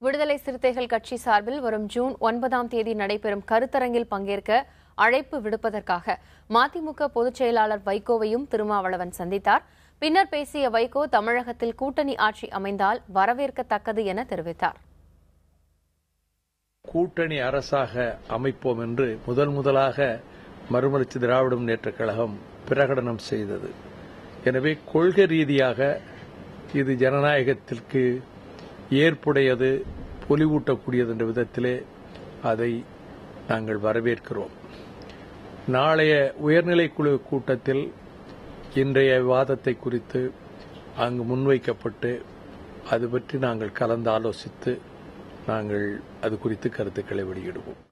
விடுதலை சிறுத்தைகள் கட்சி சார்பில் வரும் ஜூன் 9ஆம் தேதி நடைபெறும் கருத்தரங்கில் பங்கேற்க அழைப்பு விடுப்பதற்காக மதிமுக பொதுச் செயலாளர் வைகோவையும் திருமாவளவன் சந்தித்தார். பின்னர் பேசிய வைகோ தமிழகத்தில் கூட்டணி ஆட்சி அமைந்தால் வரவேற்கத்தக்கது என தெரிவித்தார். கூட்டணி அரசாக அமைப்போம் என்று முதலாக மறுமலர்ச்சி திராவிட முன்னேற்றக் கழகம் பிரகடனம் செய்தது. எனவே கொள்கை ரீதியாக இது ஜனநாயகத்திற்கு ஏற்புடையது, பொலிவூட்டக்கூடியது என்ற விதத்திலே அதை நாங்கள் வரவேற்கிறோம். நாளைய உயர்நிலைக்குழு கூட்டத்தில் இன்றைய விவாதத்தை குறித்து அங்கு முன்வைக்கப்பட்டு அது பற்றி நாங்கள் கலந்து ஆலோசித்து நாங்கள் அது குறித்து கருத்துக்களை வெளியிடுவோம்.